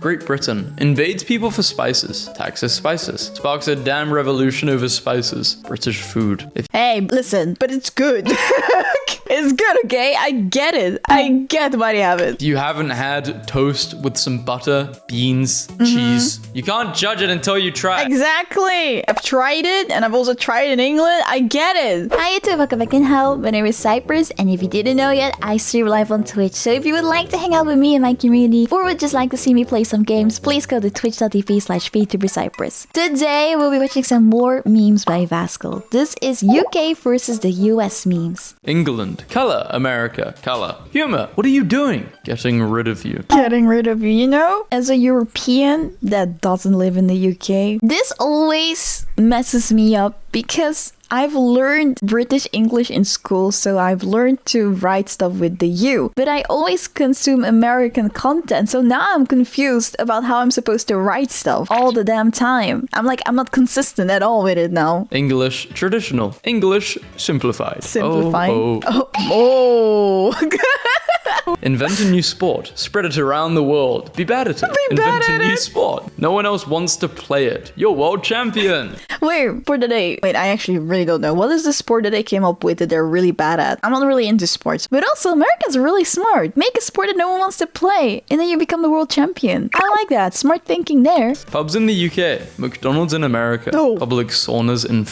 Great Britain invades people for spices, taxes spices, sparks a damn revolution over spices, British food. Hey, listen, but it's good. It's good, okay? I get it. I get why you have it. If you haven't had toast with some butter, beans, cheese, you can't judge it until you try it. Exactly. I've tried it, and I've also tried it in England. I get it. Hi YouTube, welcome back in hell. My name is Cypress, and if you didn't know yet, I stream live on Twitch. So if you would like to hang out with me and my community, or would just like to see me play some games, please go to twitch.tv/Vtuber_cypress. Today, we'll be watching some more memes by Vascal. This is UK versus the US memes. England. Color. America. Color. Humor. What are you doing? Getting rid of you. Getting rid of you, you know? As a European that doesn't live in the UK, this always messes me up because I've learned British English in school, so I've learned to write stuff with the U. But I always consume American content, so now I'm confused about how I'm supposed to write stuff all the damn time. I'm not consistent at all with it now. English traditional. English simplified. Simplified. Oh. Invent a new sport. Spread it around the world. Be bad at it. Invent a new sport. No one else wants to play it. You're world champion. Wait, I actually really don't know. What is the sport that they came up with that they're really bad at? I'm not really into sports. But also, Americans are really smart. Make a sport that no one wants to play, and then you become the world champion. I like that. Smart thinking there. Pubs in the UK. McDonald's in America. Oh. Public saunas in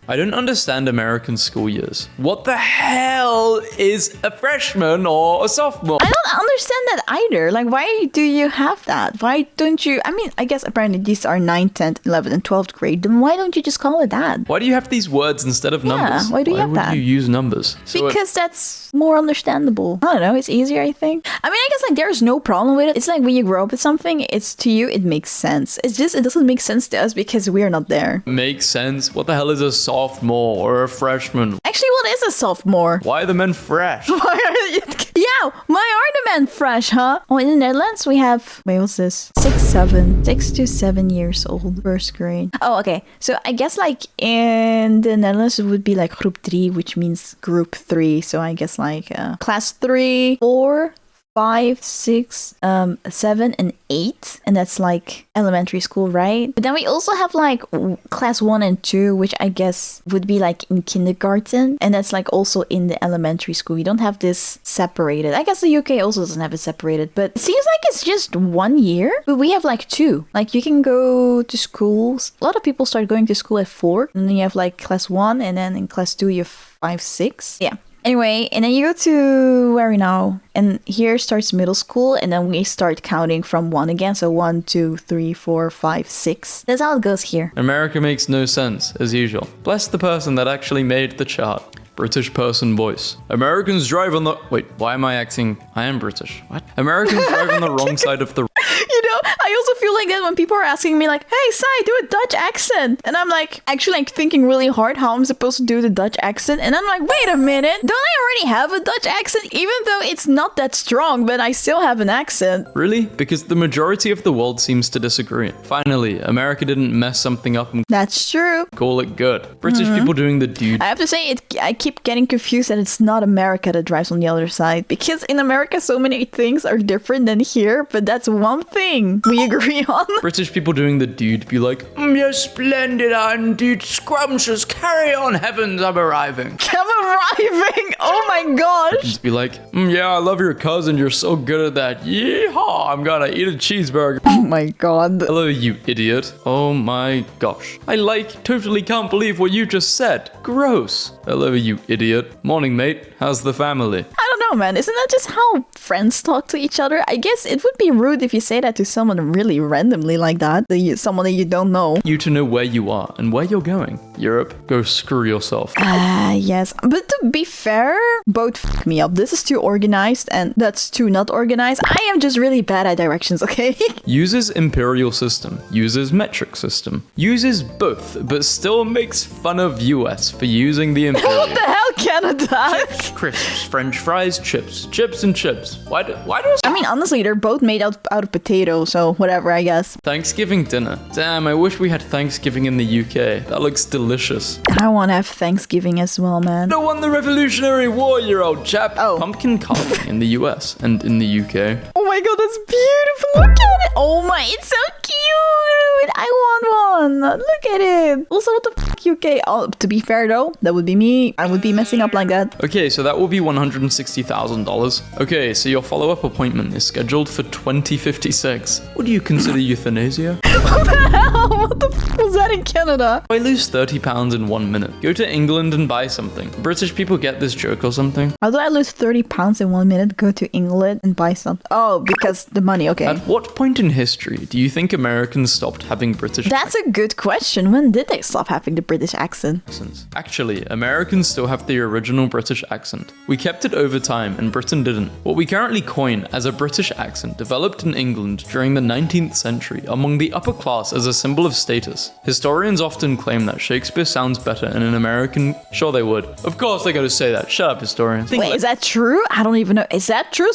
I don't understand American school years. What the hell is a freshman or a sophomore? I don't understand that either. Like, why do you have that? Why don't you... I mean, I guess apparently these are 9th, 10th, 11th, and 12th grade. Then why don't you just call it that? Why do you have these words instead of numbers? Why do you have that? Why would you use numbers? Because that's more understandable. I don't know. It's easier, I think. I mean, I guess like there's no problem with it. It's like when you grow up with something, it's to you, it makes sense. It's just, it doesn't make sense to us because we're not there. Makes sense? What the hell is a sophomore or a freshman? Actually, what is a sophomore? Why are the men fresh? Yeah, why are the men fresh, huh? Oh, in the Netherlands, we have... Wait, what's this? 6 to 7 years old. First grade. Oh, okay. So I guess like in the Netherlands, it would be like groep 3, which means group 3. So I guess like class 3, 4, 5, 6, 7, and 8. And that's like elementary school, right? But then we also have like class 1 and 2, which I guess would be like in kindergarten. And that's like also in the elementary school. You don't have this separated. I guess the UK also doesn't have it separated. But it seems like it's just 1 year. But we have like 2. Like you can go to schools. A lot of people start going to school at 4. And then you have like class 1. And then in class 2 you have 5, 6. Yeah. Anyway, and then you go to where are we now? And here starts middle school, and then we start counting from 1 again. So 1, 2, 3, 4, 5, 6. That's how it goes here. America makes no sense, as usual. Bless the person that actually made the chart. British person voice. Americans drive on the... Wait, why am I acting... I am British. What? Americans drive on the wrong side of the... You know, I also feel like that when people are asking me like, hey, Sai, do a Dutch accent. And I'm like, actually like thinking really hard how I'm supposed to do the Dutch accent. And I'm like, wait a minute, don't I already have a Dutch accent? Even though it's not that strong, but I still have an accent. Really? Because the majority of the world seems to disagree. Finally, America didn't mess something up and That's true. call it good. British people doing the dude. I have to say, I keep getting confused that it's not America that drives on the other side. Because in America, so many things are different than here, but that's one thing we agree on. British people doing the dude be like, you're splendid, and dude, scrumptious, carry on, heavens, I'm arriving. I'm arriving! Oh my gosh! Just be like, yeah, I love your cousin, you're so good at that. Yeehaw, I'm gonna eat a cheeseburger. Oh my god. Hello, you idiot. Oh my gosh. I totally can't believe what you just said. Gross. Hello, you idiot. Morning, mate. How's the family? I don't know, man. Isn't that just how friends talk to each other? I guess it would be rude if you say that to someone really randomly like that. Someone that you don't know. You to know where you are and where you're going. Europe, go screw yourself. Yes. But to be fair, both f me up. This is too organized and that's too not organized. I am just really bad at directions, okay? Uses imperial system. Uses metric system. Uses both, but still makes fun of US for using the imperial. What the hell, Canada? Chips, crisps, french fries, chips? Chips and chips. Why do I mean, honestly, they're both made out of potato, so whatever, I guess. Thanksgiving dinner. Damn, I wish we had Thanksgiving in the UK. That looks delicious. I want to have Thanksgiving as well, man. I won the Revolutionary War, you old chap. Oh. Pumpkin carving in the US and in the UK. Oh my god, that's beautiful. Look at it. Oh my, it's so cute. I want one. Look at it. Also, what the fuck, UK? Oh, to be fair though, that would be me. I would be messing up like that. Okay, so that will be $160,000. Okay, so your follow-up appointment is scheduled for 2056. Would you consider euthanasia? What the hell? What the fuck was that in Canada? I lose 30 pounds in 1 minute. Go to England and buy something. British people get this joke or something? How do I lose 30 pounds in 1 minute? Go to England and buy something. Oh, because the money, okay. At what point in history do you think Americans stopped having British That's a good question. When did they stop having the British accent? accents? Actually, Americans still have the original British accent. We kept it over time and Britain didn't. What we currently coin as a British accent developed in England during the 19th century among the upper class as a symbol of status. Historians often claim that Shakespeare sounds better in an American... Sure they would. Of course they're going to say that. Shut up, historians. Wait, is that true? I don't even know. Is that true?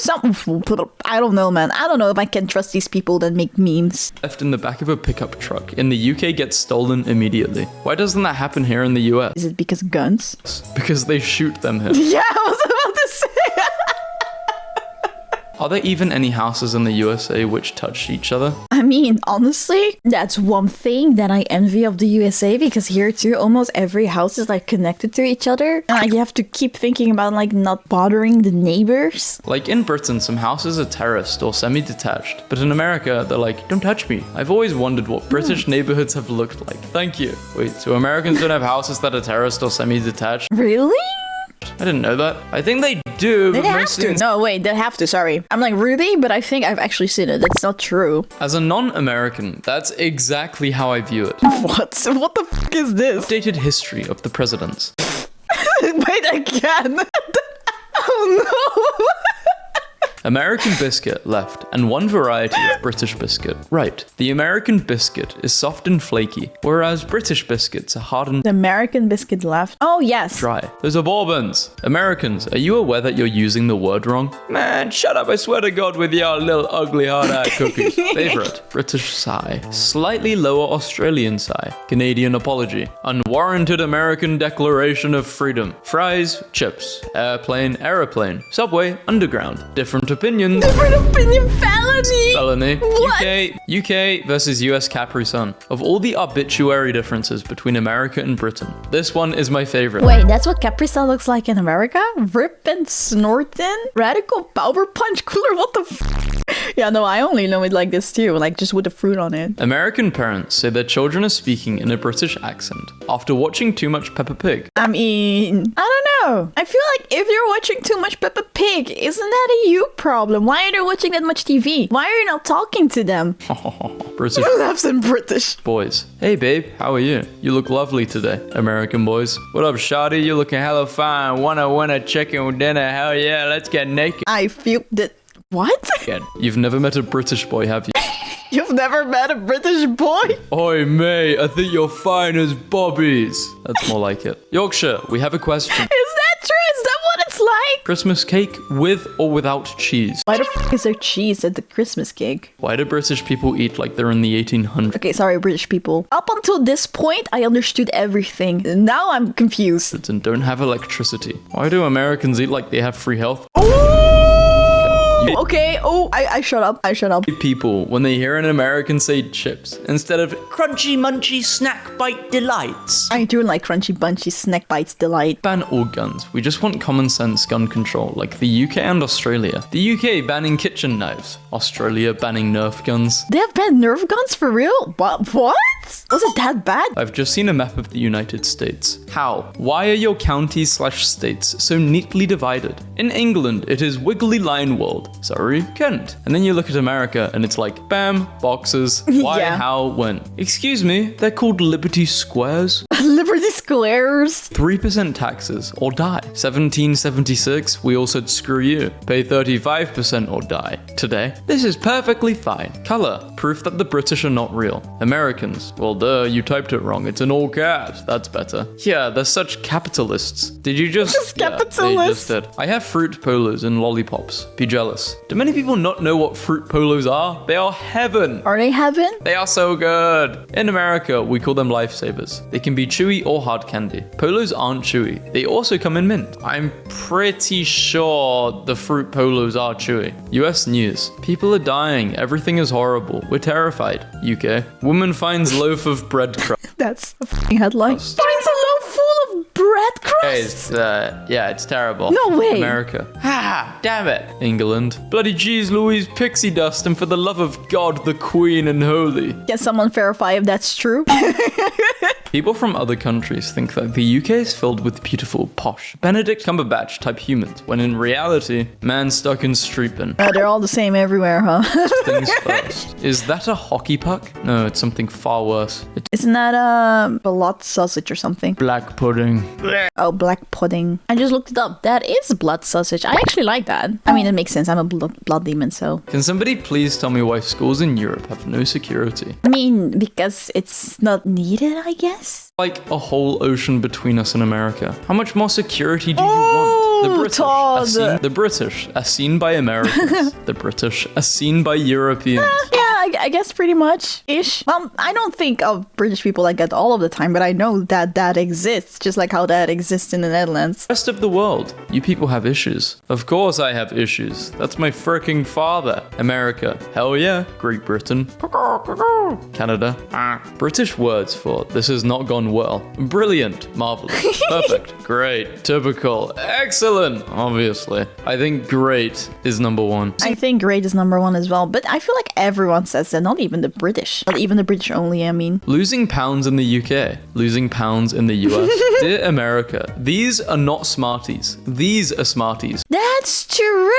I don't know, man. I don't know if I can trust these people that make memes. Left in the back of a pickup truck in the UK gets stolen immediately. Why doesn't that happen here in the US? Is it because guns? Because they shoot them here. Yeah, I was about to say. Are there even any houses in the USA which touch each other? I mean, honestly, that's one thing that I envy of the USA, because here too, almost every house is like connected to each other. And like, you have to keep thinking about like not bothering the neighbors. Like in Britain, some houses are terraced or semi-detached, but in America, they're like, don't touch me. I've always wondered what British neighborhoods have looked like. Thank you. Wait, so Americans don't have houses that are terraced or semi-detached? Really? I didn't know that. I think they do. They but have mostly to. in- No, wait, they have to. Sorry. I'm like, really? But I think I've actually seen it. That's not true. As a non-American, that's exactly how I view it. What? What the fuck is this? Updated history of the presidents. Wait, again. Oh no. American biscuit left, and one variety of British biscuit right. The American biscuit is soft and flaky, whereas British biscuits are hard and The American biscuit left. Oh, yes. dry. Those are bourbons. Americans, are you aware that you're using the word wrong? Man, shut up, I swear to God, with your little ugly hard-eyed cookies. Favorite, British sigh. Slightly lower Australian sigh. Canadian apology. Unwarranted American declaration of freedom. Fries, chips. Airplane, aeroplane. Subway, underground. Different opinions. Different opinion felony. Felony. What? UK versus US Capri Sun. Of all the arbitrary differences between America and Britain, this one is my favorite. Wait, that's what Capri Sun looks like in America? Rip and snorting? Radical power punch cooler? What the f? Yeah, no, I only know it like this too, like just with the fruit on it. American parents say their children are speaking in a British accent after watching too much Peppa Pig. I mean, I don't know. I feel like if you're watching too much Peppa Pig, isn't that a you problem? Why are they watching that much TV? Why are you not talking to them? British That's in British. boys. Hey babe, how are you? You look lovely today. American boys. What up, shawty? You looking hella fine. Wanna win a chicken dinner? Hell yeah, let's get naked. I feel that. What? You've never met a British boy, have you? You've never met a British boy? Oi, mate, I think you're fine as bobbies. That's more like it. Yorkshire, we have a question. Is that true? Is that what it's like? Christmas cake with or without cheese? Why the f is there cheese at the Christmas cake? Why do British people eat like they're in the 1800s? Okay, sorry, British people. Up until this point, I understood everything. Now I'm confused. And don't have electricity? Why do Americans eat like they have free health? Okay, oh, I shut up. I shut up. People, when they hear an American say chips, instead of Crunchy munchy snack bite delights. I do like crunchy bunchy snack bites delight. ban all guns, we just want common sense gun control, like the UK and Australia. The UK banning kitchen knives, Australia banning Nerf guns. They have banned Nerf guns for real? What? Was it that bad? I've just seen a map of the United States. How? Why are your counties/states so neatly divided? In England, it is Wiggly Line World. Sorry, Kent. And then you look at America and it's like, bam, boxes. Why, Yeah. how, when? Excuse me, they're called Liberty Squares. Liberty Square? squares. 3% taxes or die. 1776, we all said screw you. Pay 35% or die. Today, this is perfectly fine. Color, proof that the British are not real. Americans, well duh, you typed it wrong. It's in all caps. That's better. Yeah, they're such capitalists. Did you just... Just Yeah, they capitalists. just did. I have fruit polos and lollipops. Be jealous. Do many people not know what fruit polos are? They are heaven. Are they heaven? They are so good. In America, we call them lifesavers. They can be chewy or hard candy. Polos aren't chewy. They also come in mint. I'm pretty sure the fruit polos are chewy. US news. People are dying. Everything is horrible. We're terrified. UK. Woman finds loaf of bread crust. That's a fucking headline. Finds a loaf full of bread crusts. Yeah, it's terrible. No way. America. Ah, damn it. England. Bloody jeez Louise pixie dust, and for the love of God, the Queen and Holy. Can someone verify if that's true? People from other countries think that the UK is filled with beautiful, posh, Benedict Cumberbatch type humans, when in reality, man stuck in street bin. They're all the same everywhere, huh? Things first. Is that a hockey puck? No, it's something far worse. It's Isn't that a blood sausage or something? black pudding. Oh, black pudding. I just looked it up. That is blood sausage. I actually like that. I mean, it makes sense. I'm a blood demon, so. Can somebody please tell me why schools in Europe have no security? I mean, because it's not needed, I guess. Like a whole ocean between us and America. How much more security do you want? The British, Todd. the British, as seen by Americans. The British, as seen by Europeans. Yeah, I guess pretty much ish. Well, I don't think of British people like that all of the time, but I know that that exists, just like how that exists in the Netherlands. Rest of the world, you people have issues. Of course I have issues. That's my fricking father. America, hell yeah. Great Britain, Canada. British words for this has not gone well. Brilliant, marvelous, perfect, great, typical, excellent. Obviously, I think great is number one. I think great is number one as well, but I feel like everyone says that, not even the British. Not even the British only, I mean. Losing pounds in the UK, losing pounds in the US. Dear America, these are not Smarties. These are Smarties. That's true!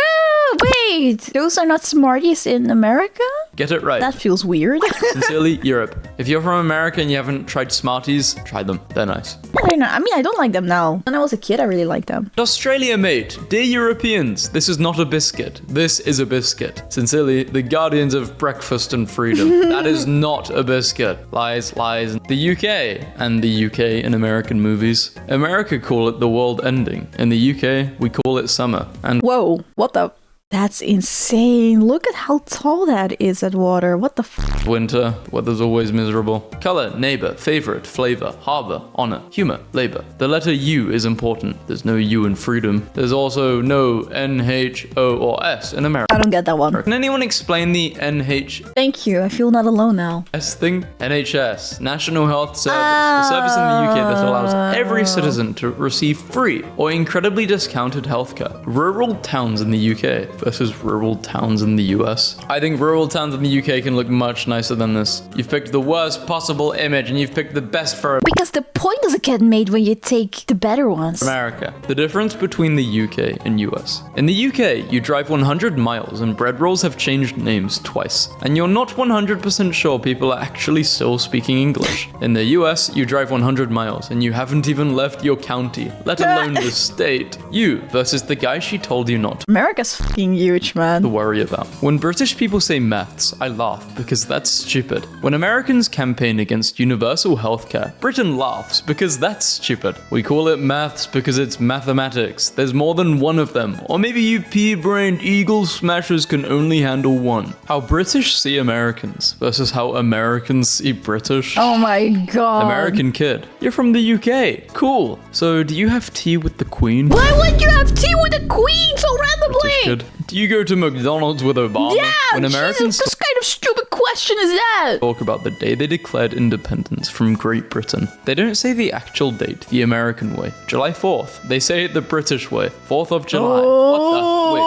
Wait, those are not Smarties in America? Get it right. That feels weird. Sincerely, Europe. If you're from America and you haven't tried Smarties, try them. They're nice. I don't know. I mean, I don't like them now. When I was a kid, I really liked them. Australia, mate. Dear Europeans, this is not a biscuit. This is a biscuit. Sincerely, the guardians of breakfast and freedom. That is not a biscuit. Lies, lies. The UK and the UK in American movies. America call it the world ending. In the UK, we call it summer. And Whoa, what the? That's insane. Look at how tall that is, that water. What the f? winter, weather's always miserable. Color, neighbor, favorite, flavor, harbor, honor, humor, labor. The letter U is important. There's no U in freedom. There's also no N, H, O, or S in America. I don't get that one. Can anyone explain the NHS Thank you. I feel not alone now. thing? NHS, National Health Service, a service in the UK that allows every citizen to receive free or incredibly discounted healthcare. Rural towns in the UK versus rural towns in the US. I think rural towns in the UK can look much nicer than this. You've picked the worst possible image and you've picked the best for Because the point doesn't get made when you take the better ones. America. The difference between the UK and US. In the UK, you drive 100 miles and bread rolls have changed names twice. And you're not 100% sure people are actually still speaking English. In the US, you drive 100 miles and you haven't even left your county, let alone the state. You versus the guy she told you not to America's fucking huge, man. worry about. When British people say maths, I laugh because that's stupid. When Americans campaign against universal healthcare, Britain laughs because that's stupid. We call it maths because it's mathematics. There's more than one of them. Or maybe you pea-brained eagle smashers can only handle one. How British see Americans versus how Americans see British. Oh my god. American kid. You're from the UK. Cool. So do you have tea with the Queen? Why would you have tea with a queen so randomly? British kid. Do you go to McDonald's with Obama? Yeah, When Americans Jesus, what kind of stupid question is that? talk about the day they declared independence from Great Britain, they don't say the actual date the American way, July 4th. They say it the British way, 4th of July. What the? Wait.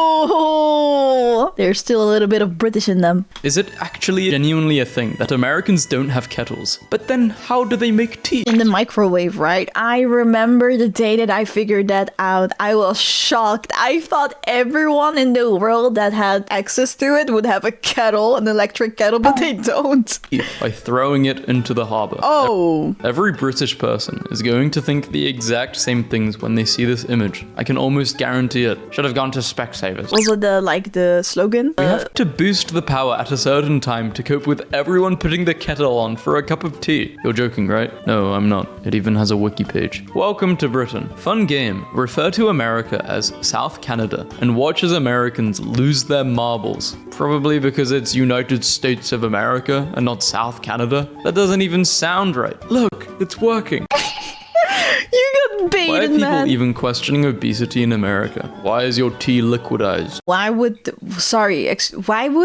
Oh, there's still a little bit of British in them. Is it actually genuinely a thing that Americans don't have kettles? But then how do they make tea? In the microwave, right? I remember the day that I figured that out. I was shocked. I thought everyone in the world that had access to it would have a kettle, an electric kettle, but They don't. by throwing it into the harbor. Oh. Every British person is going to think the exact same things when they see this image. I can almost guarantee it. Should have gone to Specsavers. Also the slogan. We have to boost the power at a certain time to cope with everyone putting the kettle on for a cup of tea. You're joking, right? No, I'm not. It even has a wiki page. Welcome to Britain. Fun game. Refer to America as South Canada and watch as Americans lose their marbles. Probably because it's United States of America and not South Canada. That doesn't even sound right. Look, it's working. You got Why are baited, people man. even questioning obesity in America? Why is your tea liquidized? Why would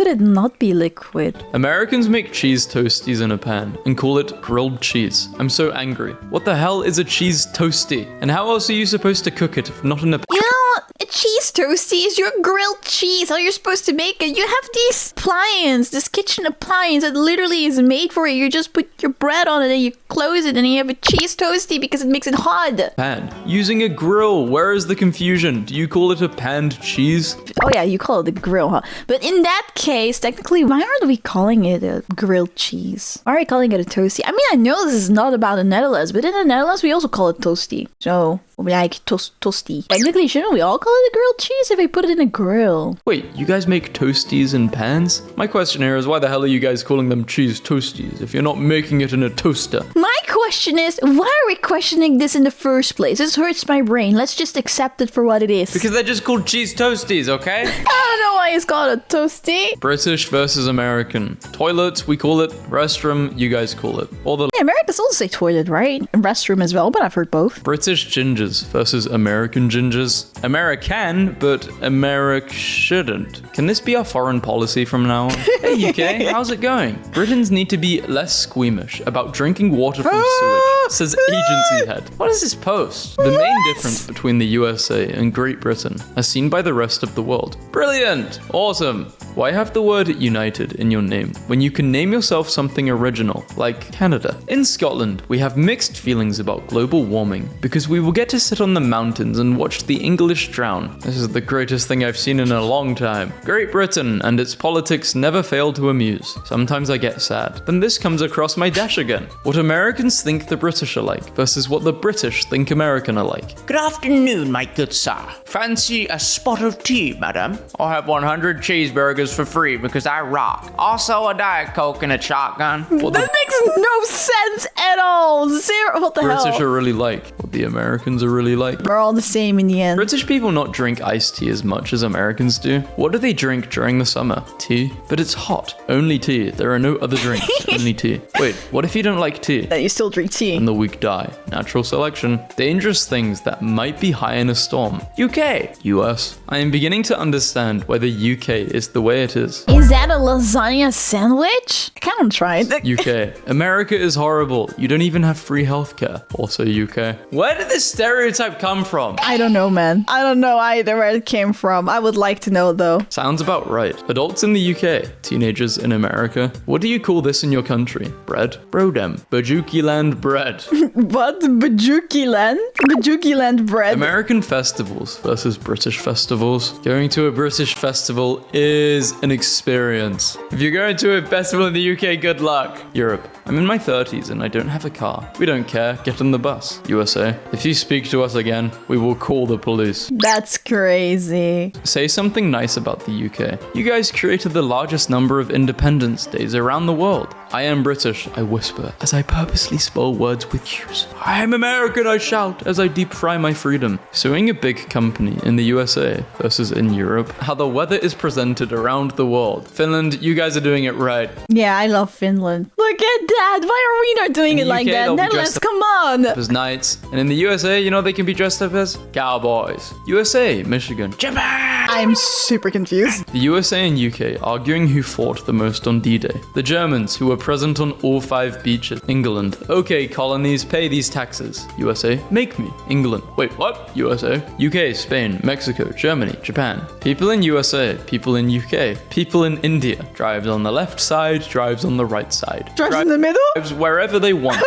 it not be liquid? Americans make cheese toasties in a pan and call it grilled cheese. I'm so angry. What the hell is a cheese toasty? And how else are you supposed to cook it if not in a You know what? A cheese toasty is your grilled cheese. How you're supposed to make it? You have this appliance, this kitchen appliance that literally is made for it. You just put your bread on it and you close it and you have a cheese toasty because it makes it hot. pan? Using a grill. Where is the confusion? Do you call it a panned cheese? Oh yeah, you call it a grill, huh? But in that case, technically, why aren't we calling it a grilled cheese? Why are we calling it a toasty? I mean, I know this is not about the Netherlands, but in the Netherlands, we also call it toasty. So, we like toasty. Technically, shouldn't we all call it a grilled cheese if we put it in a grill? Wait, you guys make toasties in pans? My question here is why the hell are you guys calling them cheese toasties if you're not making it in a toaster? My question is, why are we questioning this in the first place? This hurts my brain. Let's just accept it for what it is. Because they're just called cheese toasties, okay? I don't know why it's called a toasty. British versus American. Toilets, we call it. Restroom, you guys call it. All the Yeah, Americans also say toilet, right? And restroom as well, but I've heard both. British gingers versus American gingers. American, but Americ shouldn't. Can this be our foreign policy from now on? Hey UK, how's it going? Britons need to be less squeamish about drinking water from sewage, says agency head. What is this post? The main difference between the USA and Great Britain, as seen by the rest of the world. Brilliant! Awesome! Why have the word United in your name when you can name yourself something original, like Canada? In Scotland, we have mixed feelings about global warming because we will get to sit on the mountains and watch the English drown. This is the greatest thing I've seen in a long time. Great Britain and its politics never fail to amuse. Sometimes I get sad. Then this comes across my dash again. What Americans think the British are like versus what the British think American are like. Good afternoon, my good sir. Fancy a spot of tea, madam? I'll have 100 cheeseburgers for free because I rock. Also a Diet Coke and a shotgun. What the That makes no sense at all. Zero. What the British hell? are really like. What the Americans are really like. We're all the same in the end. British people not drink iced tea as much as Americans do. What do they drink during the summer? Tea? But it's hot. Only tea. There are no other drinks. Only tea. Wait, what if you don't like tea? That you still drink tea. And the weak die. Natural selection. Dangerous things that might be high in a storm. UK. US. I am beginning to understand why the UK is the way it is. Is that a lasagna sandwich? I kind of tried. UK. America is horrible. You don't even have free healthcare. Also UK. Where did this stereotype come from? I don't know, man. I don't know either where it came from. I would like to know, though. Sounds about right. Adults in the UK, teenagers in America. What do you call this in your country? Bread? Brodem. Bajuki land bread. What? Bajuki land? Bajuki land bread? American festivals versus British festivals. Going to a British festival is an experience. If you're going to a festival in the UK, good luck. Europe. I'm in my 30s and I don't have a car. We don't care. Get on the bus. USA. If you speak to us again, we will call the police. That's crazy. Say something nice about the UK. You guys created the largest number of Independence Days around the world. I am British, I whisper, as I purposely spell words with U's. I am American, I shout, as I deep fry my freedom. Suing a big company in the USA versus in Europe. How the weather is presented around the world. Finland, you guys are doing it right. Yeah, I love Finland. Look at that. Why are we not doing In it the like UK, that? they'll be Netherlands, dressed come on. As knights. And in the USA, you know they can be dressed up as cowboys. USA, Michigan, Japan. I'm super confused. The USA and UK arguing who fought the most on D-Day. The Germans, who were present on all 5 beaches. England. Okay, colonies, pay these taxes. USA, make me. England. Wait, what? USA. UK, Spain, Mexico, Germany, Japan. People in USA, people in UK, people in India. Drives on the left side, drives on the right side. Drives in the middle? Drives wherever they want.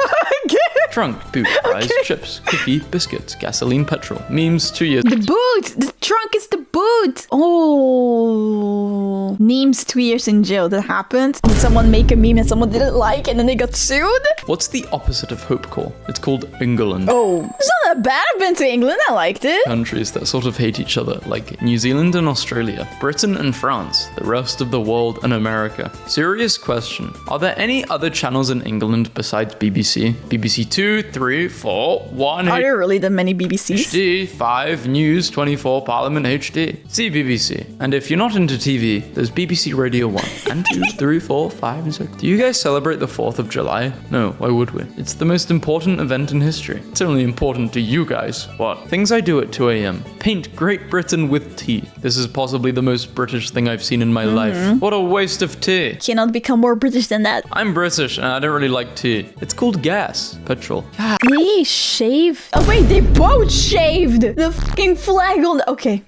Again? Trunk, boot, fries, chips, cookie, biscuits, gasoline, petrol. Memes, 2 years. The boot! The trunk is the boot! Oh. Memes 2 years in jail. That happened. Did someone make a meme that someone didn't like and then they got sued? What's the opposite of Hope Corps? It's called England. Oh. It's not that bad. I've been to England. I liked it. Countries that sort of hate each other, like New Zealand and Australia, Britain and France, the rest of the world and America. Serious question. Are there any other channels in England besides BBC? BBC 2, 3, 4, 1, Are there really that many BBCs? HD, 5, News, 24, Parliament HD. See BBC. And if you're not into TV, there's BBC Radio 1 and 2, 3, 4, 5, and 6. Do you guys celebrate the 4th of July? No, why would we? It's the most important event in history. It's only important to you guys. What? Things I do at 2 a.m. Paint Great Britain with tea. This is possibly the most British thing I've seen in my life. What a waste of tea. Cannot become more British than that. I'm British and I don't really like tea. It's called gas. Petrol. They shave. Oh wait, they both shaved the fucking flag on the... Okay.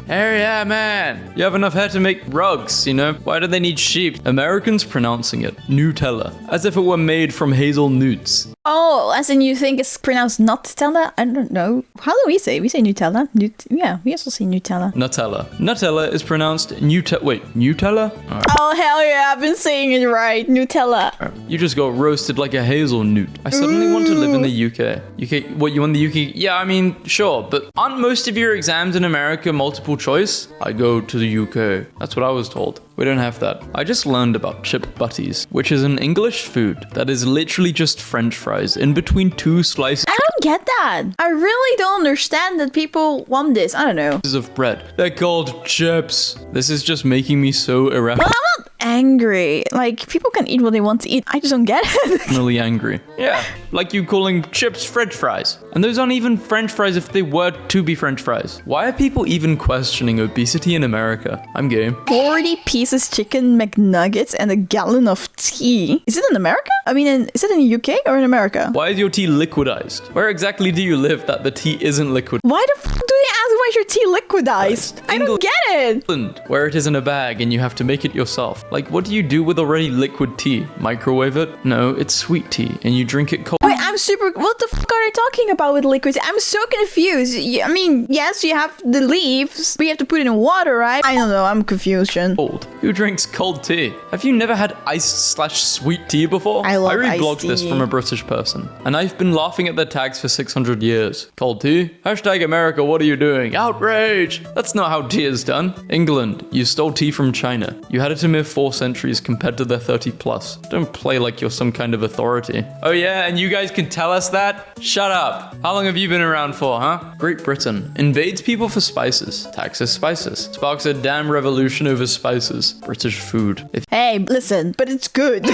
Hey, yeah, man. You have enough hair to make rugs, you know? Why do they need sheep? Americans pronouncing it Nutella, as if it were made from hazelnuts. Oh, as in you think it's pronounced Nutella? I don't know. How do we say? We say Nutella. Yeah, we also say Nutella. Nutella. Nutella is pronounced Nutella? Oh, hell yeah, I've been saying it right. Nutella. You just got roasted like a hazelnut. I suddenly want to live in the UK. UK? What, you want the UK? Yeah, I mean, sure, but aren't most of your exams in America multiple choice? I go to the UK. That's what I was told. We don't have that. I just learned about chip butties, which is an English food that is literally just French fries in between 2 slices I don't get that. I really don't understand that people want this. I don't know. of bread. They're called chips. This is just making me so irrationally I'm not angry. Like, people can eat what they want to eat. I just don't get it. angry. Yeah, like you calling chips French fries. And those aren't even French fries if they were to be French fries. Why are people even questioning obesity in America? I'm game. 40 pieces chicken McNuggets and a gallon of tea. Is it in America? I mean, is it in the UK or in America? Why is your tea liquidized? Where exactly do you live that the tea isn't liquid? Why the fuck do they ask why is your tea liquidized? I don't get it. England, where it is in a bag and you have to make it yourself. Like, what do you do with already liquid tea? Microwave it? No, it's sweet tea and you drink it cold. Wait, I'm super... What the fuck are they talking about with liquid tea? I'm so confused. I mean, yes, you have the leaves, but you have to put it in water, right? I don't know. I'm confusion. Cold. Who drinks cold tea? Have you never had iced/sweet tea before? I love iced reblogged this tea. from a British person, and I've been laughing at their tags for 600 years. Cold tea? Hashtag America, what are you doing? Outrage! That's not how tea is done. England, you stole tea from China. You had it a mere 4 centuries compared to their 30 plus. Don't play like you're some kind of authority. Oh yeah, and you guys can tell us that? Shut up. How long have you been around for, huh? Great Britain invades people for spices, taxes spices, sparks a damn revolution over spices. British food. If Hey, listen, but it's good.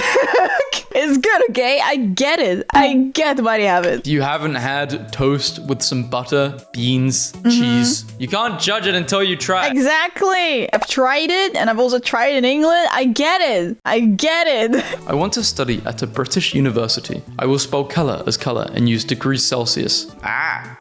It's good, okay? I get it. I get why they have it. you haven't had toast with some butter, beans, cheese, you can't judge it until you try it. Exactly. I've tried it, and I've also tried it in England. I get it. I get it. I want to study at a British university. I will spell colour as colour and use degrees Celsius.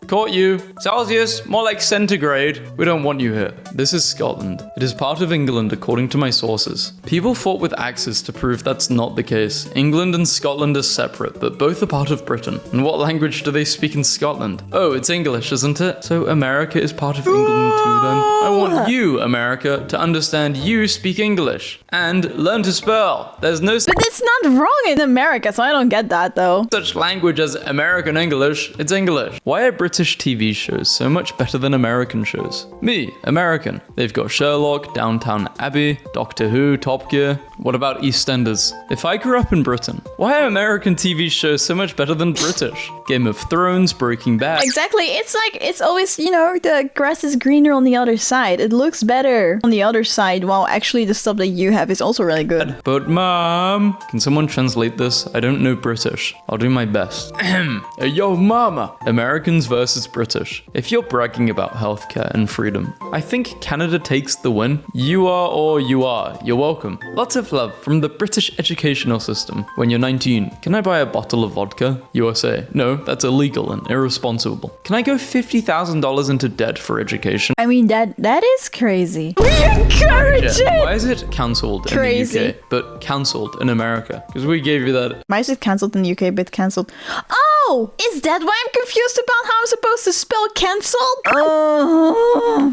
Caught you. Celsius, more like centigrade. We don't want you here. This is Scotland. It is part of England according to my sources. People fought with axes to prove that's not the case. England and Scotland are separate, but both are part of Britain. And what language do they speak in Scotland? Oh, it's English, isn't it? So America is part of England too then? I want you, America, to understand you speak English. And learn to spell. There's no But it's not wrong in America, so I don't get that, though. such language as American English, it's English. Why are British TV shows so much better than American shows? Me, American. They've got Sherlock, Downtown Abbey, Doctor Who, Top Gear. What about EastEnders? If I grew up in Britain, why are American TV shows so much better than British? Game of Thrones, Breaking Bad. Exactly. It's like, it's always, you know, the grass is greener on the other side. It looks better on the other side, while actually the stuff that you have is also really good. But mom, can someone translate this? I don't know British. I'll do my best. Hey, yo, mama. Americans versus British. If you're bragging about healthcare and freedom, I think Canada takes the win. You are or you are. You're welcome. Lots of love from the British educational system. When you're 19, can I buy a bottle of vodka? USA. No, that's illegal and irresponsible. Can I go $50,000 into debt for education? I mean, that is crazy. We encourage it! Why is it cancelled in Crazy. the UK, but cancelled in America? Because we gave you that. Why is it cancelled in the UK, but cancelled? Oh, Oh, is that why I'm confused about how I'm supposed to spell cancelled?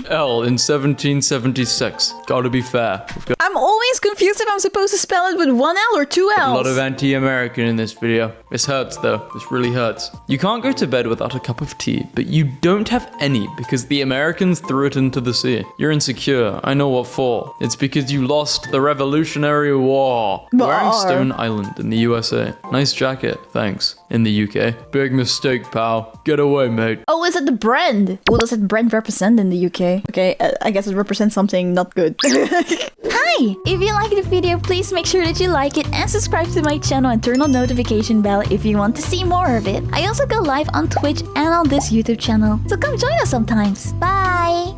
L in 1776. Gotta be fair. We've got I'm always confused if I'm supposed to spell it with one L or two L's. a lot of anti-American in this video. This hurts though. This really hurts. You can't go to bed without a cup of tea, but you don't have any because the Americans threw it into the sea. You're insecure. I know what for. It's because you lost the Revolutionary War. Wearing Stone Island in the USA. Nice jacket. Thanks. In the UK. Big mistake, pal. Get away, mate. Oh, is it the brand? What does that brand represent in the UK? Okay, I guess it represents something not good. Hi! If you liked the video, please make sure that you like it and subscribe to my channel and turn on notification bell if you want to see more of it. I also go live on Twitch and on this YouTube channel, so come join us sometimes. Bye!